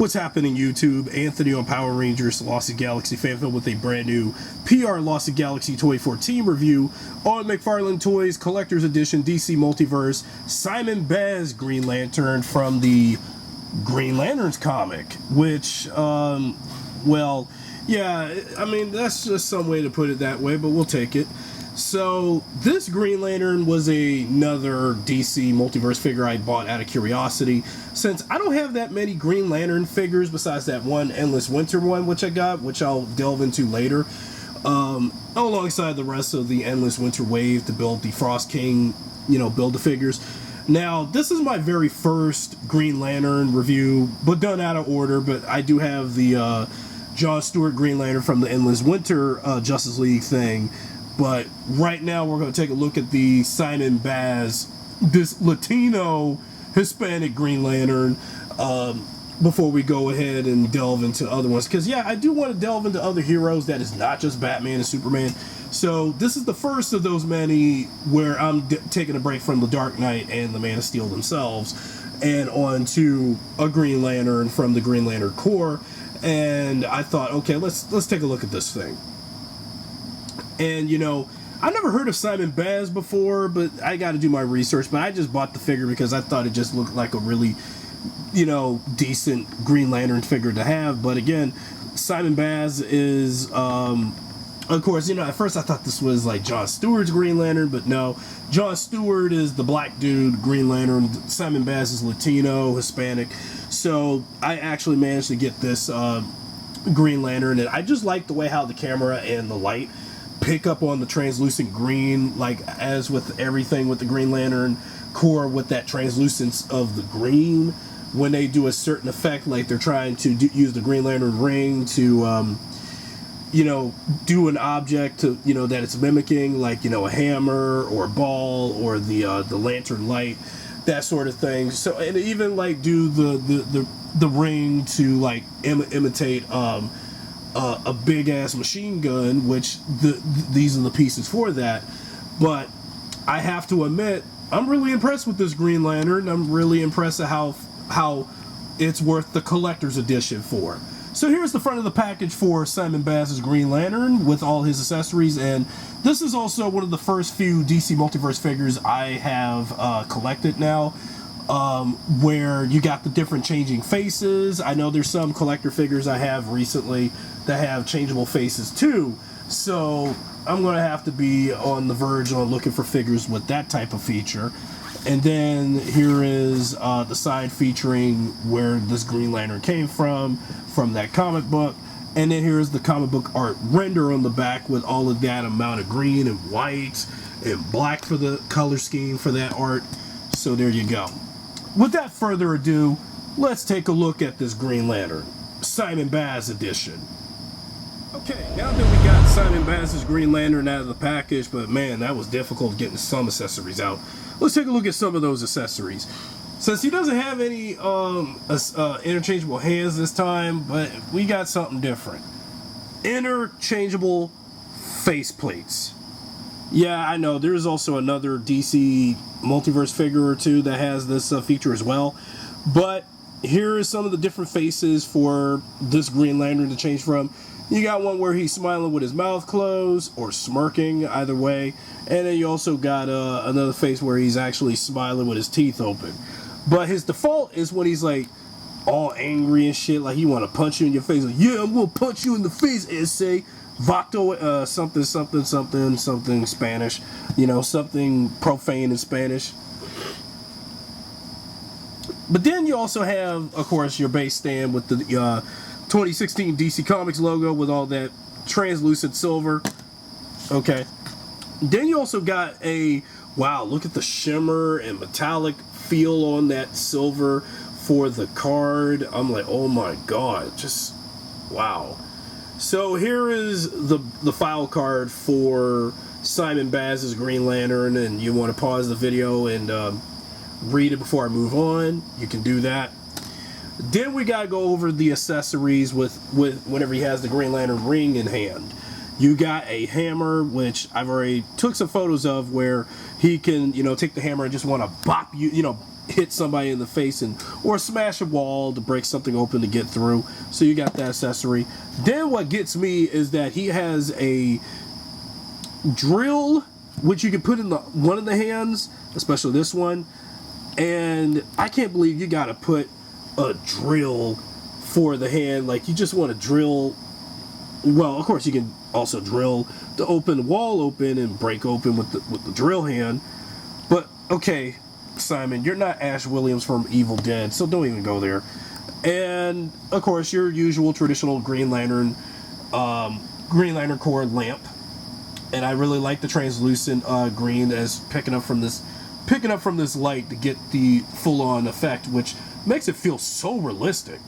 What's happening, YouTube? Anthony on Power Rangers Lost Galaxy fanfilm with a brand new PRLostGalaxy2014 review on McFarlane Toys Collector's Edition DC Multiverse SImon Baz Green Lantern from the Green Lanterns comic, which, well, yeah, I mean, that's just some way to put it that way, but we'll take it. So, this Green Lantern was another DC Multiverse figure I bought out of curiosity, since I don't have that many Green Lantern figures besides that one Endless Winter one which I got, which I'll delve into later, alongside the rest of the Endless Winter wave to build the Frost King, build-a-figures. Now, this is my very first Green Lantern review, but done out of order, but I do have the John Stewart Green Lantern from the Endless Winter Justice League thing. But right now we're going to take a look at the SImon Baz, this Latino Hispanic Green Lantern, before we go ahead and delve into other ones. Because, yeah, I do want to delve into other heroes that is not just Batman and Superman. So this is the first of those many where I'm taking a break from the Dark Knight and the Man of Steel themselves and on to a Green Lantern from the Green Lantern Corps. And I thought, okay, let's take a look at this thing. And, I never heard of SImon Baz before, but I got to do my research. But I just bought the figure because I thought it just looked like a really, decent Green Lantern figure to have. But again, SImon Baz is, of course, at first I thought this was like John Stewart's Green Lantern, but no. John Stewart is the black dude Green Lantern. SImon Baz is Latino, Hispanic. So I actually managed to get this Green Lantern, and I just like the way how the camera and the light pick up on the translucent green, like as with everything with the Green Lantern Corps, with that translucence of the green when they do a certain effect, like they're trying to use the Green Lantern ring to do an object to that it's mimicking, like a hammer or a ball or the lantern light, that sort of thing. So, and even like do the ring to like imitate a big ass machine gun, which these are the pieces for that. But I have to admit, I'm really impressed with this Green Lantern. I'm really impressed at how it's worth the collector's edition for. So here's the front of the package for SImon Baz's Green Lantern with all his accessories, and this is also one of the first few DC Multiverse figures I have collected now, where you got the different changing faces. I know there's some collector figures I have recently that have changeable faces too, so I'm going to have to be on the verge on looking for figures with that type of feature. And then here is the side featuring where this Green Lantern came from that comic book. And then here's the comic book art render on the back with all of that amount of green and white and black for the color scheme for that art. So there you go. Without further ado, let's take a look at this Green Lantern, SImon Baz edition. Okay, now that we got SImon Baz's Green Lantern out of the package, but man, that was difficult getting some accessories out. Let's take a look at some of those accessories. Since he doesn't have any interchangeable hands this time, but we got something different. Interchangeable faceplates. Yeah, I know, there's also another DC Multiverse figure or two that has this feature as well. But here are some of the different faces for this Green Lantern to change from. You got one where he's smiling with his mouth closed or smirking, either way. And then you also got another face where he's actually smiling with his teeth open. But his default is when he's like all angry and shit, like he want to punch you in your face. Like, yeah, I'm going to punch you in the face, ese. Vato, something Spanish. Something profane in Spanish. But then you also have, of course, your base stand with the 2016 DC Comics logo with all that translucent silver. Okay. Then you also got wow, look at the shimmer and metallic feel on that silver for the card. I'm like, oh my god, just wow. So here is the file card for SImon Baz's Green Lantern, and you want to pause the video and read it before I move on, you can do that. Then we gotta go over the accessories with whenever he has the Green Lantern ring in hand. You got a hammer, which I've already took some photos of, where he can, take the hammer and just want to bop you, hit somebody in the face or smash a wall to break something open to get through. So you got that accessory. Then what gets me is that he has a drill which you can put in one of the hands, especially this one. And I can't believe you gotta put a drill for the hand. Like, you just want to drill. Well, of course you can also drill to open the wall open and break open with the drill hand. But okay, Simon, you're not Ash Williams from Evil Dead, so don't even go there. And of course your usual traditional Green Lantern core lamp. And I really like the translucent green as picking up from this light to get the full-on effect, which makes it feel so realistic.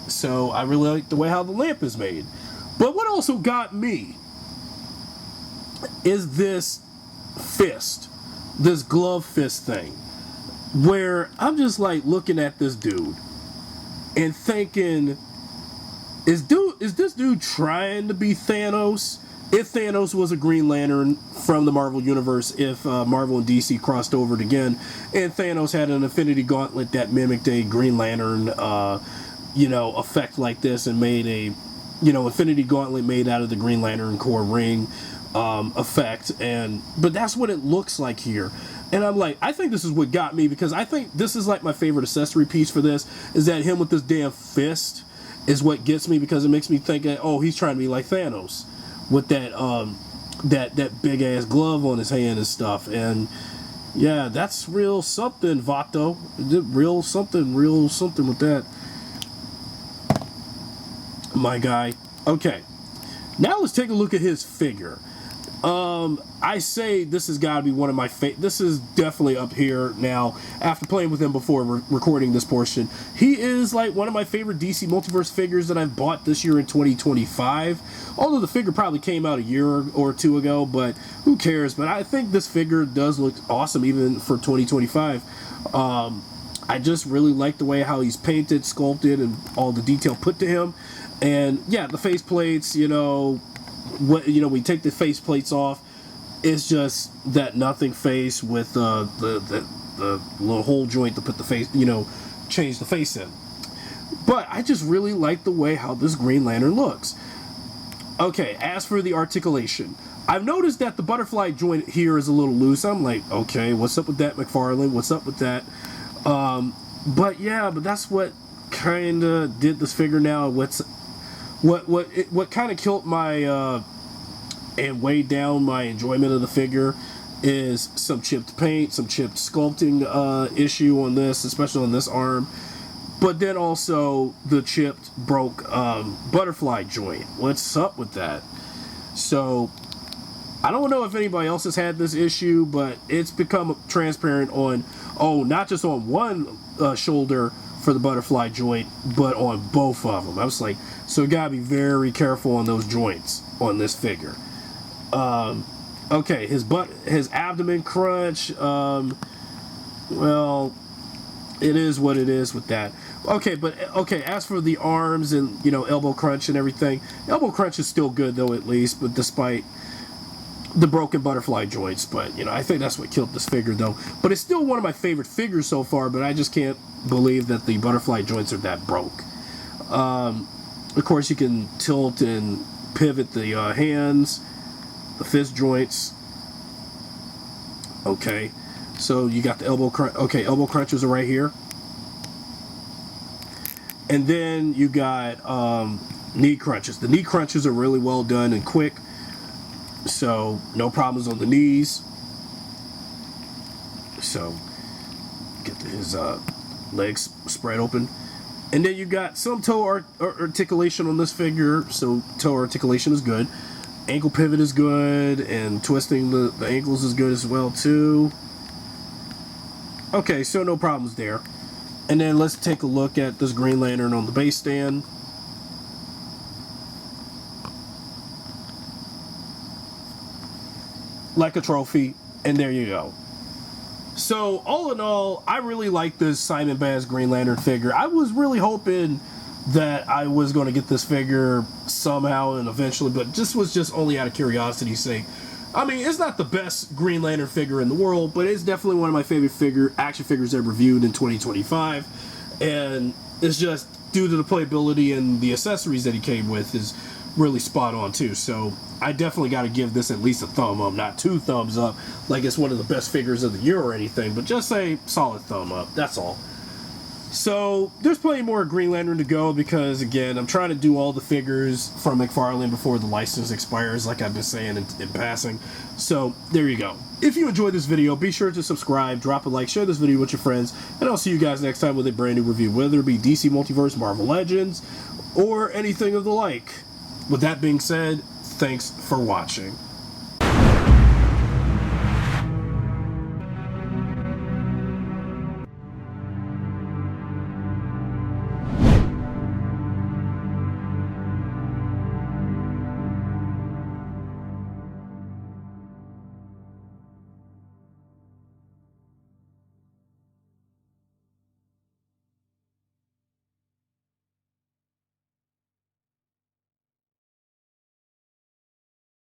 So I really like the way how the lamp is made. But what also got me is this fist, this glove fist thing, where I'm just like looking at this dude and thinking, is this dude trying to be Thanos? If Thanos was a Green Lantern from the Marvel Universe, if Marvel and DC crossed over again, and Thanos had an Infinity Gauntlet that mimicked a Green Lantern, effect like this, and made a, Infinity Gauntlet made out of the Green Lantern core ring effect, but that's what it looks like here. And I'm like, I think this is what got me, because I think this is like my favorite accessory piece for this, is that him with this damn fist is what gets me, because it makes me think that, oh, he's trying to be like Thanos with that big ass glove on his hand and stuff. And yeah, that's real something, Vato. Real something with that, my guy. Okay, now let's take a look at his figure. I say this has got to be one of my this is definitely up here now. After playing with him before recording this portion, he is like one of my favorite DC Multiverse figures that I've bought this year in 2025. Although the figure probably came out a year or two ago, but who cares? But I think this figure does look awesome even for 2025. I just really like the way how he's painted, sculpted, and all the detail put to him. And yeah, the face plates, we take the face plates off, it's just that nothing face with the little hole joint to put the face, change the face in. But I just really like the way how this Green Lantern looks. Okay, as for the articulation, I've noticed that the butterfly joint here is a little loose. I'm like, okay, what's up with that, McFarlane? What's up with that? But that's what kind of did this figure now. What kind of killed my and weighed down my enjoyment of the figure is some chipped paint, some chipped sculpting issue on this, especially on this arm. But then also the chipped, broke butterfly joint. What's up with that? So I don't know if anybody else has had this issue, but it's become transparent on, not just on one shoulder for the butterfly joint, but on both of them. I was like, so you gotta be very careful on those joints on this figure. Okay, his abdomen crunch, well, it is what it is with that. Okay, as for the arms and, elbow crunch and everything, elbow crunch is still good though, at least, but despite the broken butterfly joints. But, I think that's what killed this figure though. But it's still one of my favorite figures so far, but I just can't believe that the butterfly joints are that broke. Of course, you can tilt and pivot the hands, the fist joints. Okay, so you got the elbow crunch. Okay, elbow crunches are right here. And then you got knee crunches. The knee crunches are really well done and quick, so no problems on the knees. So get his legs spread open. And then you got some toe articulation on this figure, so toe articulation is good. Ankle pivot is good, and twisting the ankles is good as well too. Okay, so no problems there. And then let's take a look at this Green Lantern on the base stand. Like a trophy, and there you go. So, all in all, I really like this SImon Baz Green Lantern figure. I was really hoping that I was going to get this figure somehow and eventually, but this was just only out of curiosity's sake. I mean, it's not the best Green Lantern figure in the world, but it's definitely one of my favorite action figures I've reviewed in 2025. And it's just due to the playability and the accessories that he came with is really spot on too. So I definitely got to give this at least a thumb up, not 2 thumbs up like it's one of the best figures of the year or anything, but just a solid thumb up. That's all. So there's plenty more Green Lantern to go because, again, I'm trying to do all the figures from McFarlane before the license expires, like I've been saying in passing. So there you go. If you enjoyed this video, be sure to subscribe, drop a like, share this video with your friends, and I'll see you guys next time with a brand new review, whether it be DC Multiverse, Marvel Legends, or anything of the like. With that being said, thanks for watching.